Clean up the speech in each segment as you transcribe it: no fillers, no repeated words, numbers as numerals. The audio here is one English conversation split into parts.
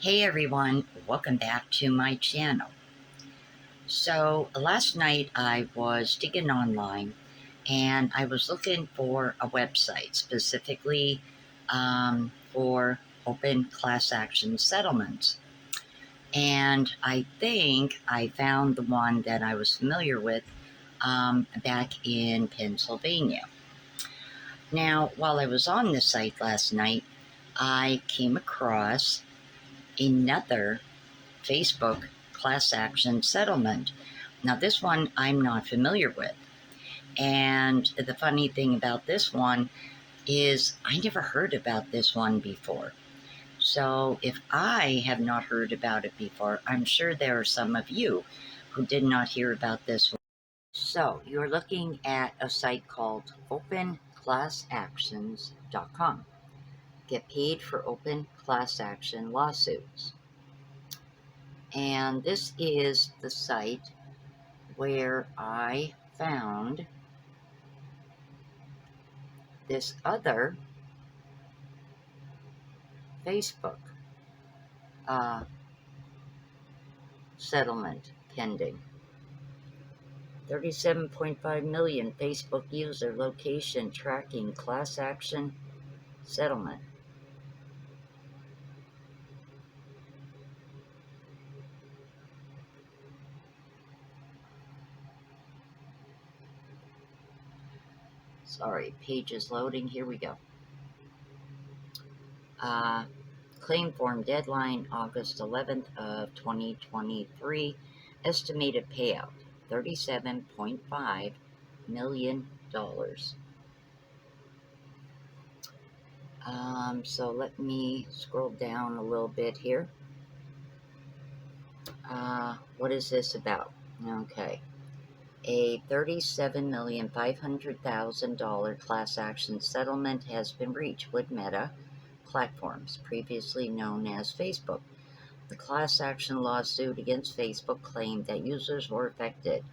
Hey everyone, welcome back to my channel. So last night I was digging online and I was looking for a website specifically for open class action settlements. And I think I found the one that I was familiar with back in Pennsylvania. Now, while I was on the site last night, I came across another Facebook class action settlement. Now, this one I'm not familiar with. And the funny thing about this one is I never heard about this one before. So if I have not heard about it before, I'm sure there are some of you who did not hear about this one. So you're looking at a site called openclassactions.com. Get paid for open class action lawsuits. And this is the site where I found this other Facebook uh, settlement pending. 37.5 million Facebook user location tracking class action settlement. Sorry, page is loading. Here we go. Claim form deadline August 11th of 2023. Estimated payout $37.5 million. So let me scroll down a little bit here. What is this about? Okay. A $37,500,000 class action settlement has been reached with Meta Platforms, previously known as Facebook. The class action lawsuit against Facebook claimed that users were affected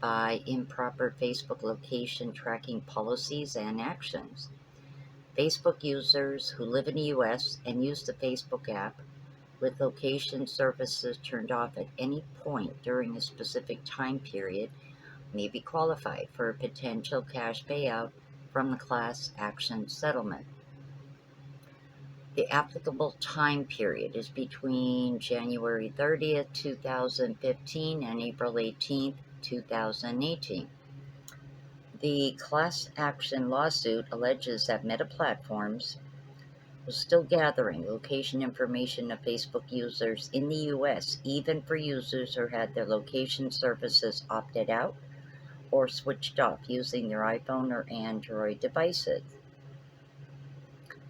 by improper Facebook location tracking policies and actions. Facebook users who live in the U.S. and use the Facebook app with location services turned off at any point during a specific time period may be qualified for a potential cash payout from the class action settlement. The applicable time period is between January 30th, 2015 and April 18th, 2018. The class action lawsuit alleges that Meta Platforms was still gathering location information of Facebook users in the U.S., even for users who had their location services opted out or switched off using their iPhone or Android devices.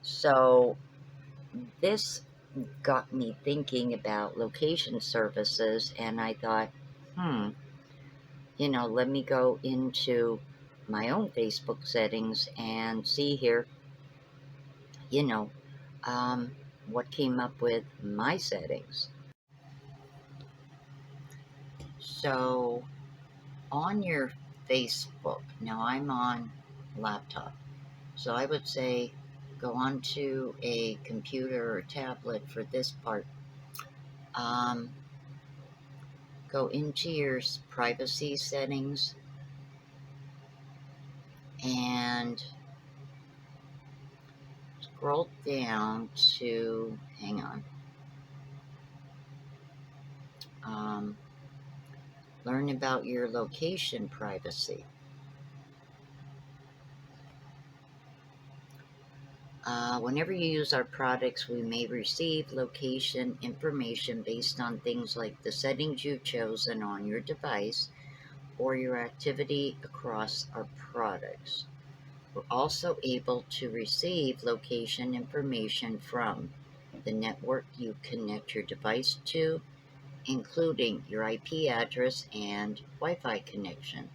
So this got me thinking about location services, and I thought, let me go into my own Facebook settings and see here, what came up with my settings. So on your Facebook, now I'm on laptop, so I would say go onto a computer or tablet for this part. Go into your privacy settings and scroll down to, hang on, learn about your location privacy. Whenever you use our products, we may receive location information based on things like the settings you've chosen on your device or your activity across our products. We're also able to receive location information from the network you connect your device to, including your IP address and Wi-Fi connection.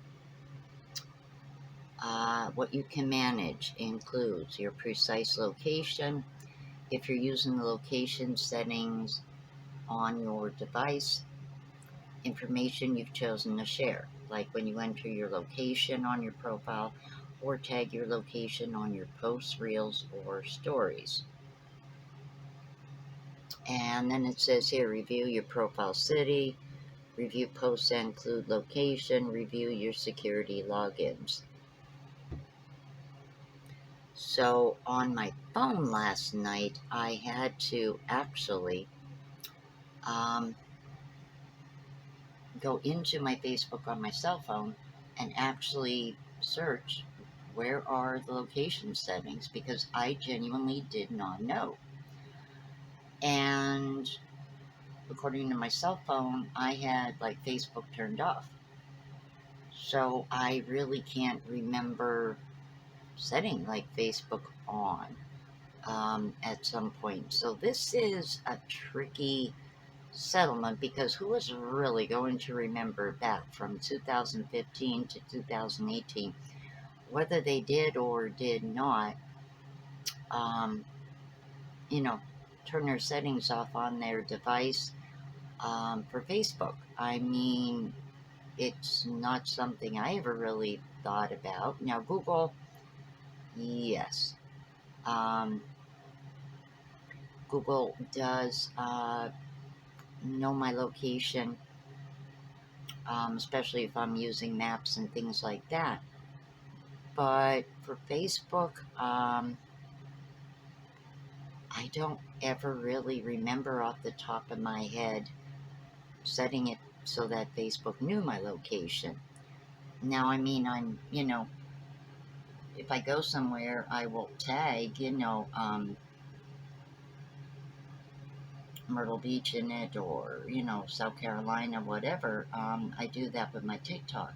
What you can manage includes your precise location, if you're using the location settings on your device, information you've chosen to share, like when you enter your location on your profile or tag your location on your posts, reels, or stories. And then it says here, review your profile city, review posts that include location, review your security logins. So on my phone last night, I had to actually go into my Facebook on my cell phone and actually search where are the location settings, because I genuinely did not know. And according to my cell phone, I had like Facebook turned off. So I really can't remember setting like Facebook on at some point. So this is a tricky settlement, because who is really going to remember back from 2015 to 2018, whether they did or did not, um, you know, turn their settings off on their device for Facebook. I mean, it's not something I ever really thought about. Now, Google, yes. Google does know my location, especially if I'm using maps and things like that. But for Facebook, I don't ever really remember off the top of my head setting it so that Facebook knew my location. Now, I mean, if I go somewhere, I will tag, Myrtle Beach in it, or, South Carolina, whatever. I do that with my TikTok.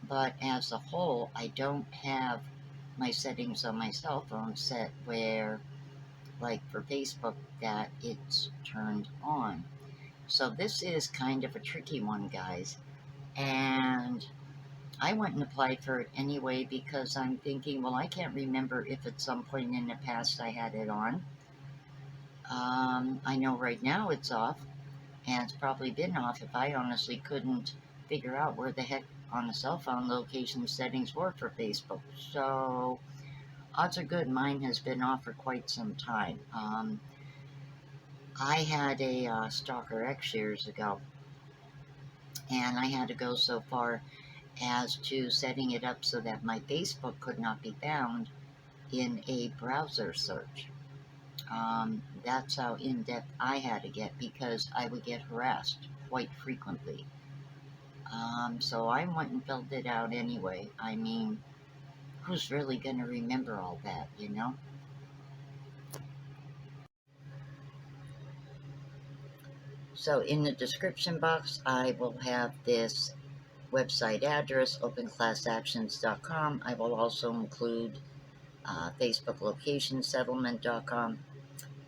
But as a whole, I don't have my settings on my cell phone set where, like for Facebook, that it's turned on. So this is kind of a tricky one, guys. And I went and applied for it anyway, because I'm thinking, well, I can't remember if at some point in the past I had it on. I know right now it's off, and it's probably been off if I honestly couldn't figure out where the heck on the cell phone location settings were for Facebook. So odds are good mine has been off for quite some time. I had a Stalker X years ago, and I had to go so far as to setting it up so that my Facebook could not be found in a browser search. That's how in-depth I had to get, because I would get harassed quite frequently. So I went and filled it out anyway. I mean, who's really going to remember all that, So in the description box, I will have this website address, openclassactions.com. I will also include Facebook location settlement.com.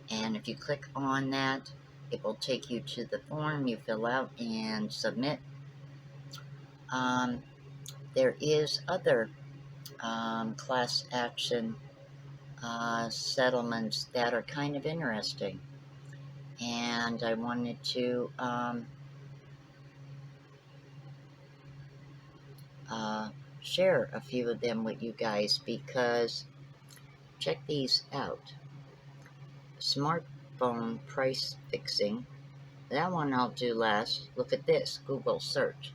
And if you click on that, it will take you to the form you fill out and submit. There is other class action settlements that are kind of interesting, and I wanted to share a few of them with you guys, because check these out. Smartphone price fixing, that one I'll do last. Look at this, Google search.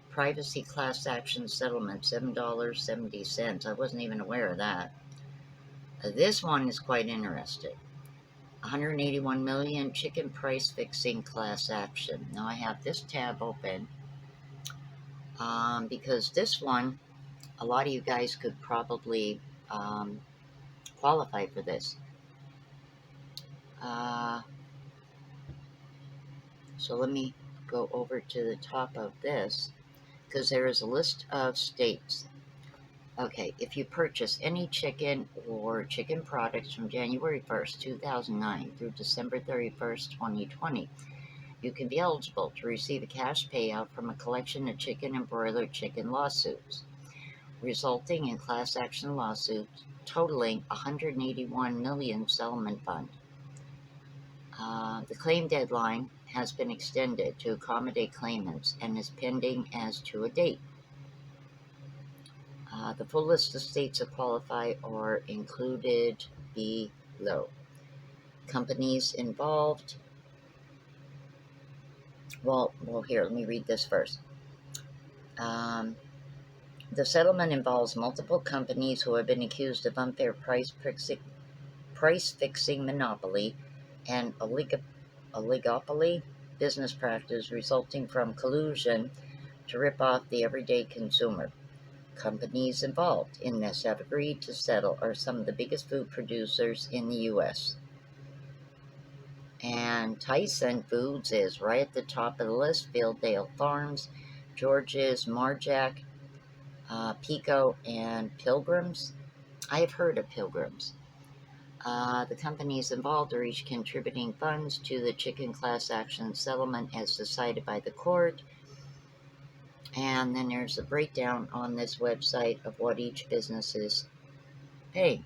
Privacy class action settlement, $7.70. I wasn't even aware of that. This one is quite interesting. 181 million chicken price fixing class action. Now I have this tab open because this one, a lot of you guys could probably qualify for this. So let me go over to the top of this, because there is a list of states. Okay, if you purchase any chicken or chicken products from January 1st, 2009 through December 31st, 2020, you can be eligible to receive a cash payout from a collection of chicken and broiler chicken lawsuits, resulting in class action lawsuits totaling 181 million settlement fund. The claim deadline has been extended to accommodate claimants and is pending as to a date. The full list of states that qualify are included below. Companies involved: Well, here, let me read this first. Um, the settlement involves multiple companies who have been accused of unfair price fixing monopoly and oligopoly business practice resulting from collusion to rip off the everyday consumer. Companies involved in this have agreed to settle are some of the biggest food producers in the U.S. And Tyson Foods is right at the top of the list. Fieldale Farms, George's, Marjack, Pico, and Pilgrims. I have heard of Pilgrims. The companies involved are each contributing funds to the chicken class action settlement as decided by the court. And then there's a breakdown on this website of what each business is paying.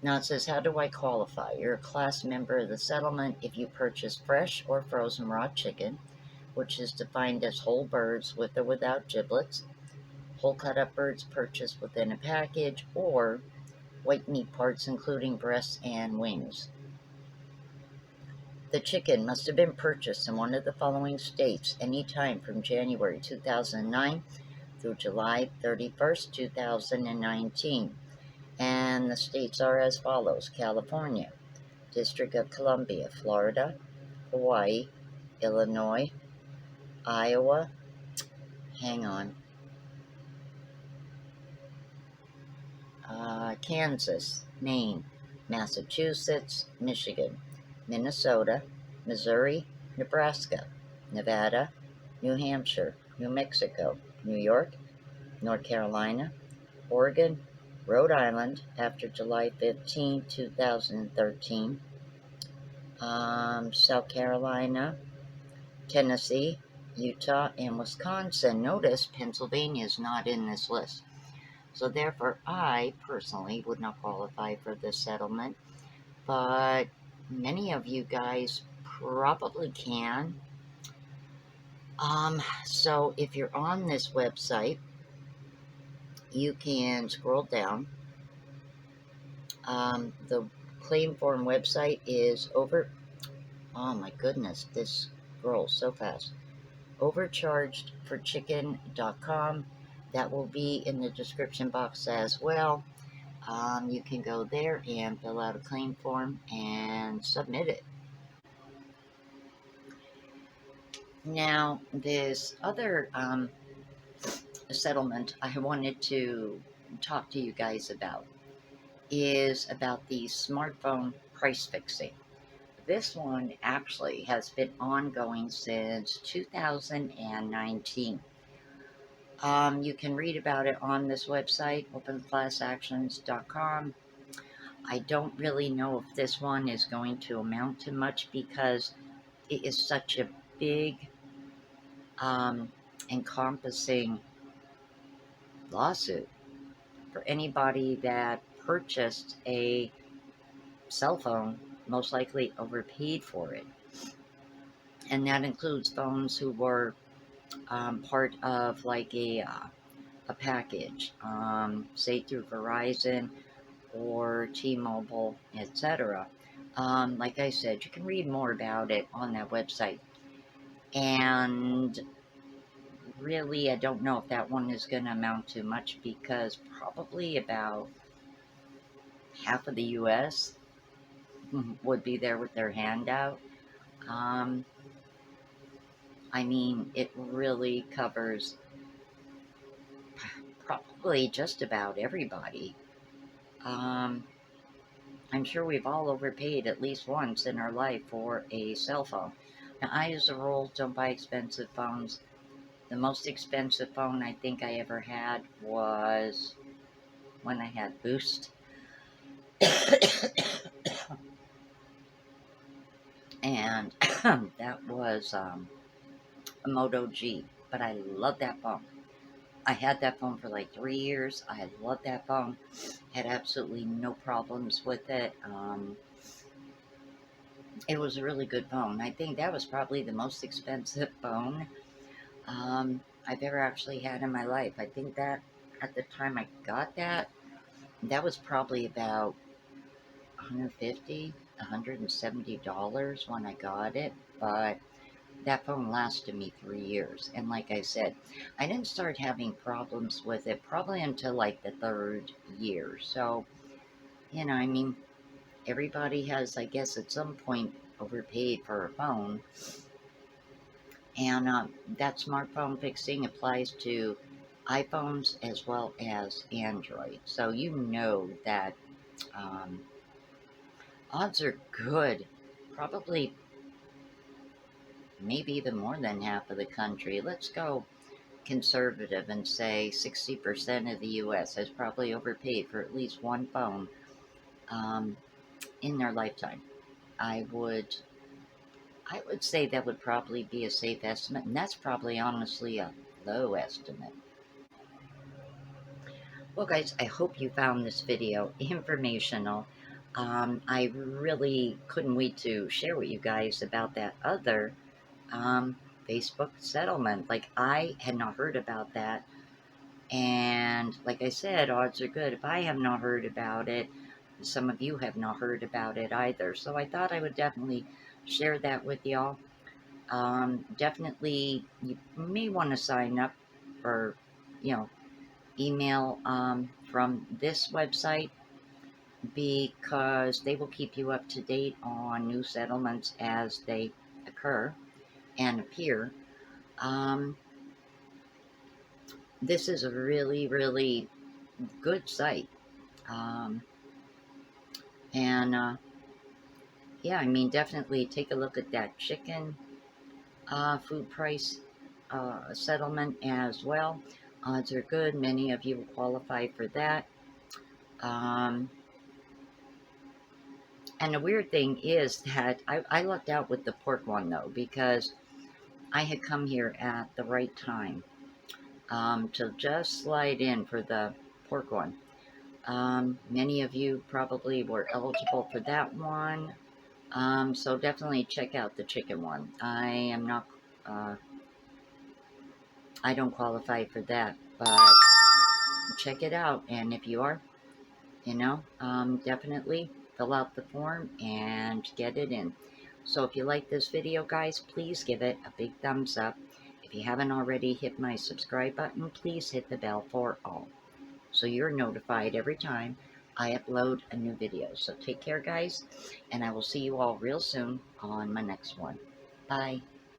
Now it says, how do I qualify? You're a class member of the settlement if you purchase fresh or frozen raw chicken, which is defined as whole birds with or without giblets, whole cut up birds purchased within a package, or white meat parts including breasts and wings. The chicken must have been purchased in one of the following states any time from January 2009 through July 31st, 2019. And the states are as follows: California, District of Columbia, Florida, Hawaii, Illinois, Iowa, Kansas, Maine, Massachusetts, Michigan, Minnesota, Missouri, Nebraska, Nevada, New Hampshire, New Mexico, New York, North Carolina, Oregon, Rhode Island after July 15, 2013, South Carolina, Tennessee, Utah, and Wisconsin. Notice Pennsylvania is not in this list. So therefore, I personally would not qualify for this settlement, but many of you guys probably can. So if you're on this website, you can scroll down. The claim form website is oh my goodness, this scrolls so fast. Overchargedforchicken.com. That will be in the description box as well. You can go there and fill out a claim form and submit it. Now, this other settlement I wanted to talk to you guys about is about the smartphone price fixing. This one actually has been ongoing since 2019. You can read about it on this website, openclassactions.com. I don't really know if this one is going to amount to much because it is such a big, encompassing lawsuit for anybody that purchased a cell phone, most likely overpaid for it. And that includes phones who were part of like a package, say through Verizon or T-Mobile, etc. Like I said, you can read more about it on that website. And really, I don't know if that one is going to amount to much because probably about half of the U.S. would be there with their hand out. I mean, it really covers probably just about everybody. I'm sure we've all overpaid at least once in our life for a cell phone. Now, I, as a rule, don't buy expensive phones. The most expensive phone I think I ever had was when I had Boost. And that was a Moto G. But I love that phone. I had that phone for like 3 years. I loved that phone. Had absolutely no problems with it. It was a really good phone. I think that was probably the most expensive phone I've ever actually had in my life. I think that at the time I got that, that was probably about $150, $170 when I got it. But that phone lasted me 3 years. And like I said, I didn't start having problems with it probably until like the third year. So, I mean, everybody has, I guess, at some point overpaid for a phone. And that smartphone fixing applies to iPhones as well as Android. So you know that um, odds are good. Probably maybe even more than half of the country. Let's go conservative and say 60% of the US has probably overpaid for at least one phone um, in their lifetime. I would I would say that would probably be a safe estimate, and that's probably honestly a low estimate. Well, guys, I hope you found this video informational. I really couldn't wait to share with you guys about that other um, Facebook settlement. Like, I had not heard about that. And like I said, odds are good. If I have not heard about it, some of you have not heard about it either. So I thought I would definitely share that with y'all. Definitely, you may want to sign up for, you know, email from this website because they will keep you up to date on new settlements as they occur and appear. Um, this is a really, really good site. Um, and yeah, I mean, definitely take a look at that chicken food price settlement as well. Odds are good. Many of you will qualify for that. Um, and the weird thing is that I lucked out with the pork one though, because I had come here at the right time to just slide in for the pork one. Many of you probably were eligible for that one. So definitely check out the chicken one. I am not, I don't qualify for that, but check it out. And if you are, definitely fill out the form and get it in. So if you like this video, guys, please give it a big thumbs up. If you haven't already hit my subscribe button, please hit the bell for all, so you're notified every time I upload a new video. So take care, guys, and I will see you all real soon on my next one. Bye.